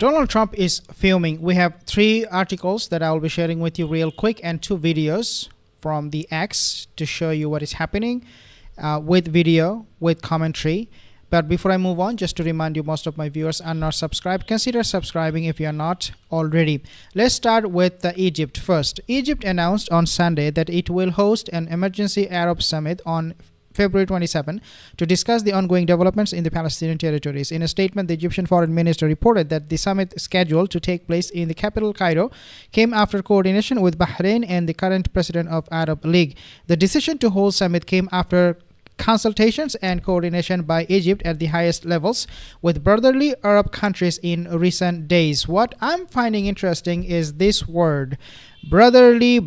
Donald Trump is filming. We have 3 articles that I will be sharing with you real quick and 2 videos from the X to show you what is happening with video, with commentary. But before I move on, just to remind you, most of my viewers are not subscribed. Consider subscribing if you are not already. Let's start with Egypt first. Egypt announced on Sunday that it will host an emergency Arab summit on February 27 to discuss the ongoing developments in the Palestinian territories. In a statement, the Egyptian foreign minister reported that the summit scheduled to take place in the capital Cairo came after coordination with Bahrain and the current president of Arab League. The decision to hold summit came after consultations and coordination by Egypt at the highest levels with brotherly Arab countries in recent days. What I'm finding interesting is this word, brotherly.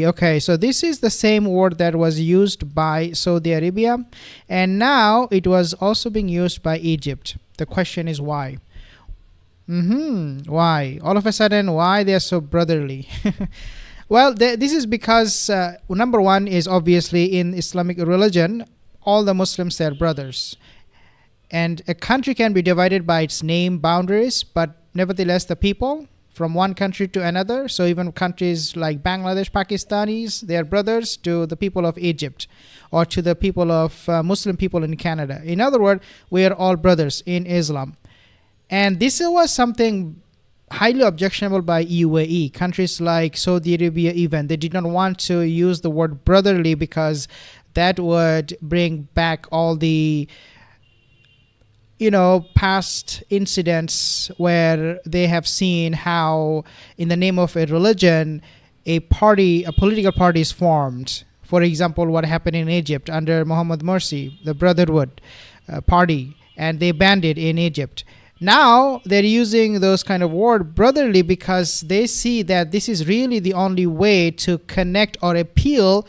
Okay, so this is the same word that was used by Saudi Arabia, and now it was also being used by Egypt. The question is why? Why? All of a sudden, why they are so brotherly? Well, this is because number one is obviously in Islamic religion, all the Muslims are brothers. And a country can be divided by its name boundaries, but nevertheless the people from one country to another. So even countries like Bangladesh, Pakistanis, they are brothers to the people of Egypt or to the people of Muslim people in Canada. In other words, we are all brothers in Islam. And this was something highly objectionable by UAE. Countries like Saudi Arabia even, they did not want to use the word brotherly because that would bring back all the past incidents where they have seen how in the name of a religion a political party is formed. For example, what happened in Egypt under Mohammed Morsi, the Brotherhood party, and they banned it in Egypt. Now they're using those kind of word brotherly because they see that this is really the only way to connect or appeal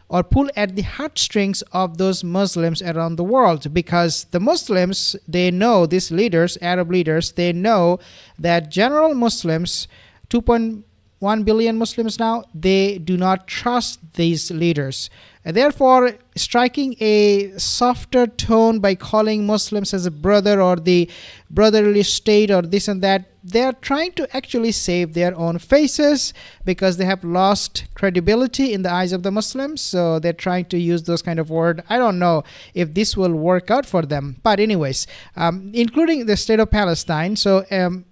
or pull at the heartstrings of those Muslims around the world, because the Muslims, they know, these leaders, Arab leaders, they know that general Muslims, 2.1 billion Muslims now, they do not trust these leaders. And therefore, striking a softer tone by calling Muslims as a brother or the brotherly state or this and that, they are trying to actually save their own faces because they have lost credibility in the eyes of the Muslims. So they're trying to use those kind of word. I don't know if this will work out for them. But anyways, including the state of Palestine. So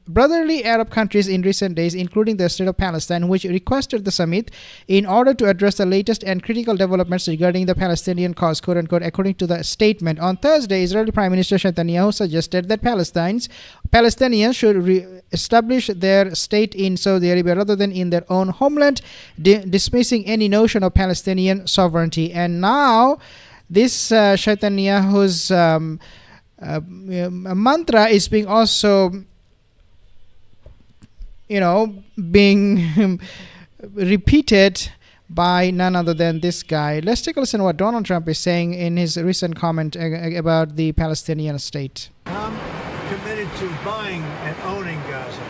brotherly Arab countries in recent days, including the state of Palestine, which requested the summit in order to address the latest and critical developments regarding the Palestinian cause, quote unquote. According to the statement, on Thursday, Israeli Prime Minister Netanyahu suggested that Palestinians should establish their state in Saudi Arabia rather than in their own homeland, dismissing any notion of Palestinian sovereignty. And now this Netanyahu's mantra is being also being repeated by none other than this guy. Let's take a listen to what Donald Trump is saying in his recent comment about the Palestinian state. I'm committed to buying and owning Gaza.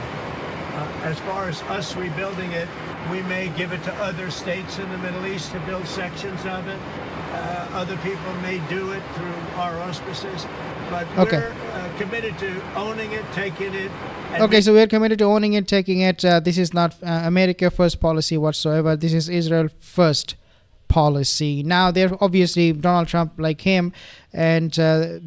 As far as us rebuilding it, we may give it to other states in the Middle East to build sections of it. Other people may do it through our auspices. But we're committed to owning it, taking it. Okay, so we're committed to owning it, taking it. This is not America first policy whatsoever. This is Israel first policy. Now, they're obviously Donald Trump, like him, and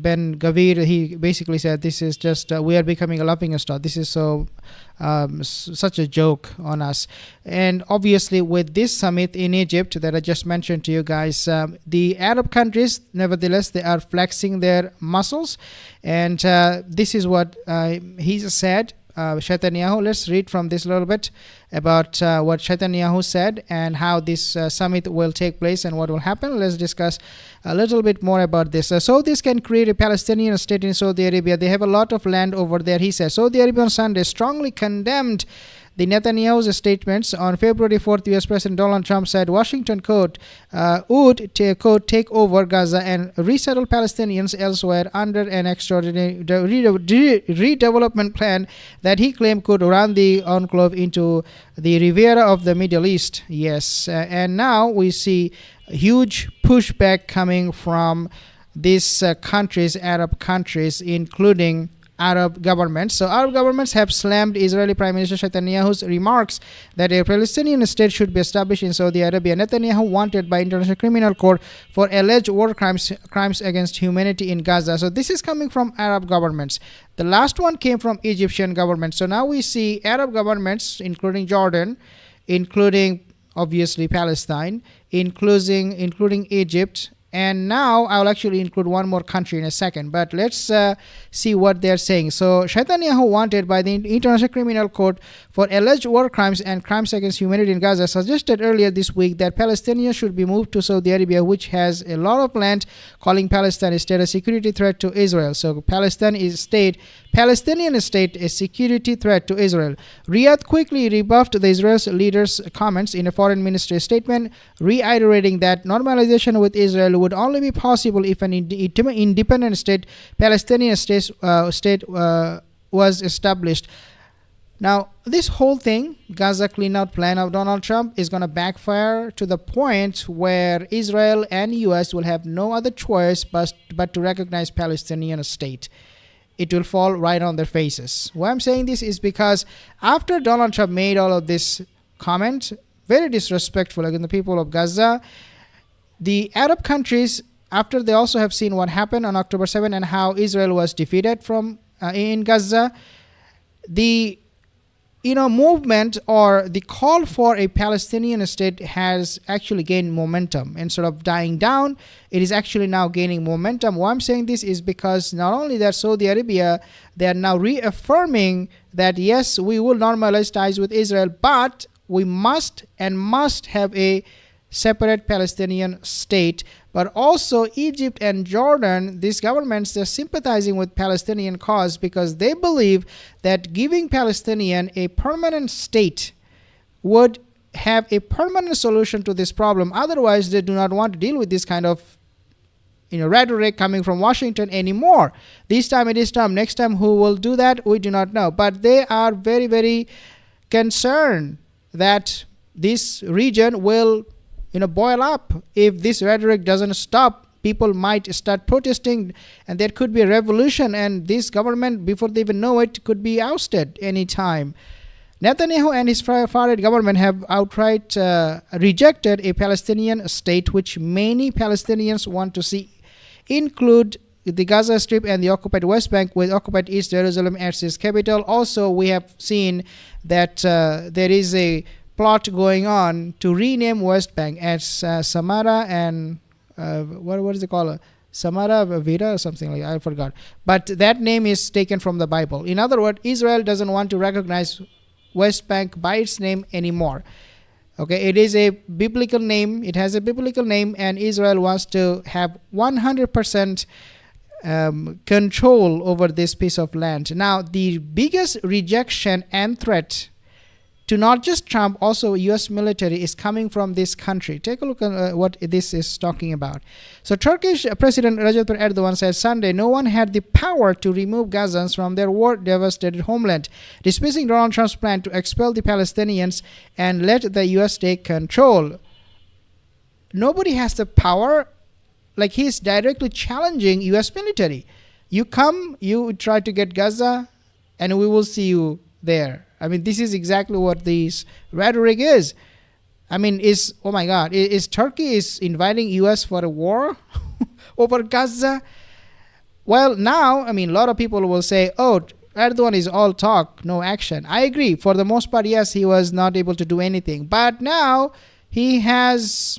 Ben Gavir, he basically said this is just we are becoming a laughingstock. This is such a joke on us. And obviously with this summit in Egypt that I just mentioned to you guys, the Arab countries, nevertheless, they are flexing their muscles, and this is what he said. Netanyahu. Let's read from this a little bit about what Netanyahu said and how this summit will take place and what will happen. Let's discuss a little bit more about this. Saudis can create a Palestinian state in Saudi Arabia. They have a lot of land over there, he says. Saudi Arabia on Sunday strongly condemned the Netanyahu's statements. On February 4th, U.S. President Donald Trump said Washington, quote, would, quote, take over Gaza and resettle Palestinians elsewhere under an extraordinary redevelopment plan that he claimed could run the enclave into the Riviera of the Middle East. Yes, and now we see huge pushback coming from these countries, Arab countries, including Arab governments. So Arab governments have slammed Israeli Prime Minister Netanyahu's remarks that a Palestinian state should be established in Saudi Arabia. Netanyahu wanted by International Criminal Court for alleged war crimes against humanity in Gaza. So this is coming from Arab governments. The last one came from Egyptian government. So now we see Arab governments, including Jordan, including obviously Palestine, including Egypt. And now I'll actually include one more country in a second. But let's see what they're saying. So Netanyahu wanted by the International Criminal Court for alleged war crimes and crimes against humanity in Gaza suggested earlier this week that Palestinians should be moved to Saudi Arabia, which has a lot of land, calling Palestine a state a security threat to Israel. So Palestinian state a security threat to Israel. Riyadh quickly rebuffed the Israel's leader's comments in a foreign ministry statement, reiterating that normalization with Israel would only be possible if an independent state, Palestinian state, was established. Now, this whole thing, Gaza clean-out plan of Donald Trump, is going to backfire to the point where Israel and U.S. will have no other choice but to recognize Palestinian state. It will fall right on their faces. Why I'm saying this is because after Donald Trump made all of this comment, very disrespectful against the people of Gaza, the Arab countries, after they also have seen what happened on October 7 and how Israel was defeated from in Gaza, the movement or the call for a Palestinian state has actually gained momentum. Instead of dying down, it is actually now gaining momentum. Why I'm saying this is because not only that Saudi Arabia, they are now reaffirming that yes, we will normalize ties with Israel, but we must have a separate Palestinian state. But also Egypt and Jordan, these governments, they're sympathizing with Palestinian cause because they believe that giving Palestinian a permanent state would have a permanent solution to this problem. Otherwise, they do not want to deal with this kind of rhetoric coming from Washington anymore. This time it is Trump. Next time who will do that, we do not know. But they are very, very concerned that this region will boil up. If this rhetoric doesn't stop, people might start protesting and there could be a revolution, and this government, before they even know it, could be ousted anytime. Netanyahu and his far-right government have outright rejected a Palestinian state, which many Palestinians want to see include the Gaza Strip and the occupied West Bank, with occupied East Jerusalem as its capital. Also, we have seen that there is a plot going on to rename West Bank as Samara and what is it called? Samara Vida or something like that. I forgot. But that name is taken from the Bible. In other words, Israel doesn't want to recognize West Bank by its name anymore. Okay, it is a biblical name. It has a biblical name, and Israel wants to have 100% control over this piece of land. Now, the biggest rejection and threat to not just Trump, also U.S. military is coming from this country. Take a look at what this is talking about. So Turkish President Recep Tayyip Erdogan said Sunday no one had the power to remove Gazans from their war-devastated homeland, dismissing Donald Trump's plan to expel the Palestinians and let the U.S. take control. Nobody has the power. Like, he's directly challenging U.S. military. You come, you try to get Gaza, and we will see you there. I mean, this is exactly what this rhetoric is. I mean, oh my God, is Turkey is inviting U.S. for a war over Gaza? Well, now, I mean, a lot of people will say, oh, Erdogan is all talk, no action. I agree. For the most part, yes, he was not able to do anything. But now he has,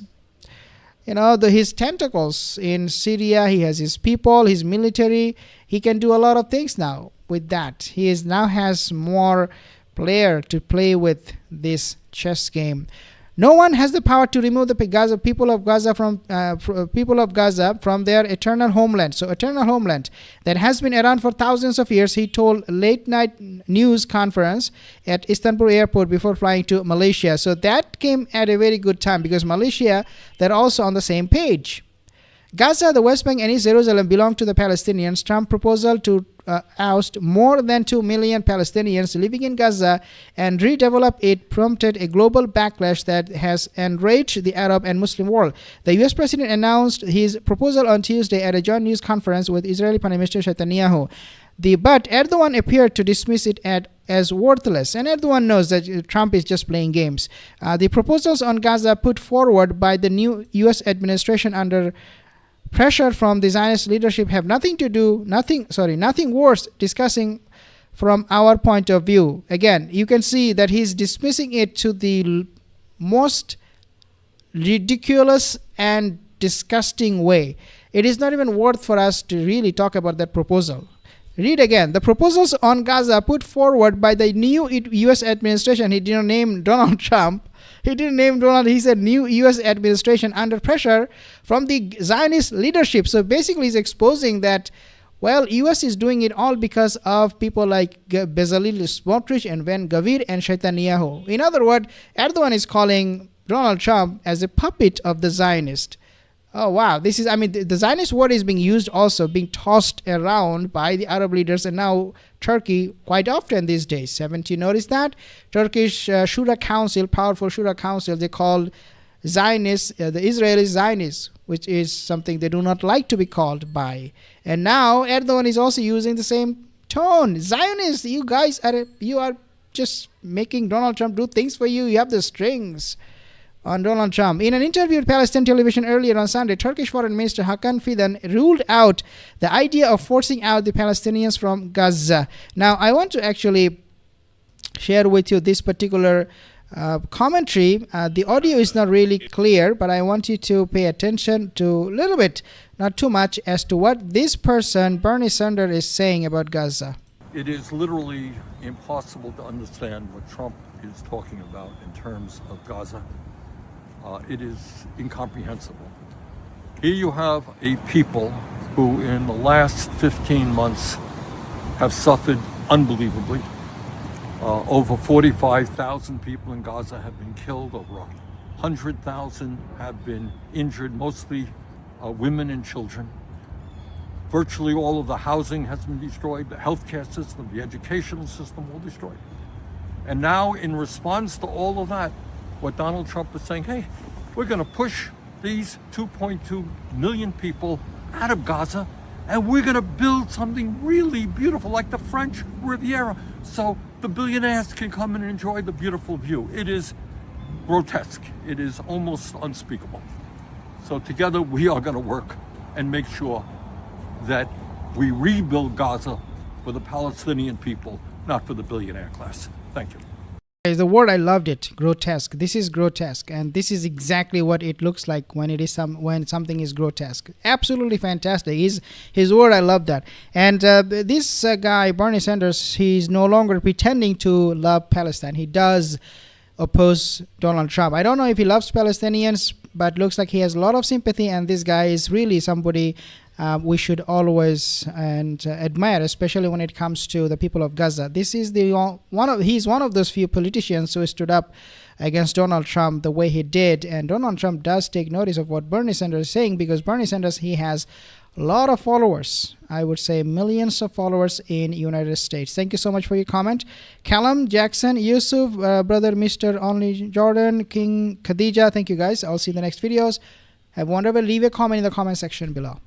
his tentacles in Syria. He has his people, his military. He can do a lot of things now with that. He now has more player to play with this chess game. No one has the power to remove the people of Gaza from their eternal homeland. So eternal homeland that has been around for thousands of years, he told late night news conference at Istanbul airport before flying to Malaysia. So that came at a very good time because Malaysia, they're also on the same page. Gaza, the West Bank, and East Jerusalem belong to the Palestinians. Trump's proposal to oust more than 2 million Palestinians living in Gaza and redevelop it prompted a global backlash that has enraged the Arab and Muslim world. The U.S. President announced his proposal on Tuesday at a joint news conference with Israeli Prime Minister Netanyahu. But Erdogan appeared to dismiss it as worthless, and Erdogan knows that Trump is just playing games. The proposals on Gaza put forward by the new U.S. administration under pressure from the Zionist leadership have nothing worth discussing from our point of view. Again, you can see that he's dismissing it to the most ridiculous and disgusting way. It is not even worth for us to really talk about that proposal. Read again. The proposals on Gaza put forward by the new U.S. administration. He didn't name Donald Trump. He didn't name Donald. He said new U.S. administration under pressure from the Zionist leadership. So basically he's exposing that, well, U.S. is doing it all because of people like Bezalel Smotrich and Ben Gvir and Netanyahu. In other words, Erdogan is calling Donald Trump as a puppet of the Zionist. Oh, wow. This is, the Zionist word is being used also, being tossed around by the Arab leaders and now Turkey quite often these days. Haven't you noticed that? Turkish Shura Council, powerful Shura Council, they call Zionists, the Israeli Zionists, which is something they do not like to be called by. And now Erdogan is also using the same tone. Zionists, you guys are just making Donald Trump do things for you. You have the strings on Donald Trump. In an interview with Palestine television earlier on Sunday, Turkish Foreign Minister Hakan Fidan ruled out the idea of forcing out the Palestinians from Gaza. Now, I want to actually share with you this particular commentary. The audio is not really clear, but I want you to pay attention to a little bit, not too much, as to what this person, Bernie Sanders, is saying about Gaza. It is literally impossible to understand what Trump is talking about in terms of Gaza. It is incomprehensible. Here you have a people who in the last 15 months have suffered unbelievably. Over 45,000 people in Gaza have been killed, over 100,000 have been injured, mostly women and children. Virtually all of the housing has been destroyed, the healthcare system, the educational system, all destroyed. And now in response to all of that, what Donald Trump is saying, hey, we're going to push these 2.2 million people out of Gaza and we're going to build something really beautiful like the French Riviera so the billionaires can come and enjoy the beautiful view. It is grotesque. It is almost unspeakable. So together we are going to work and make sure that we rebuild Gaza for the Palestinian people, not for the billionaire class. Thank you. The word, I loved it, grotesque. This is grotesque, and this is exactly what it looks like when it is when something is grotesque. Absolutely fantastic. His word, I love that. And this guy, Bernie Sanders, he's no longer pretending to love Palestine. He does oppose Donald Trump. I don't know if he loves Palestinians, but looks like he has a lot of sympathy, and this guy is really somebody we should always admire, especially when it comes to the people of Gaza. This is he's one of those few politicians who stood up against Donald Trump the way he did, and Donald Trump does take notice of what Bernie Sanders is saying, because Bernie Sanders, he has a lot of followers. I would say millions of followers in United States. Thank you so much for your comment. Callum, Jackson, Yusuf, brother Mr. Only Jordan, King Khadija, thank you guys. I'll see you in the next videos. Have a wonderful. Leave a comment in the comment section below.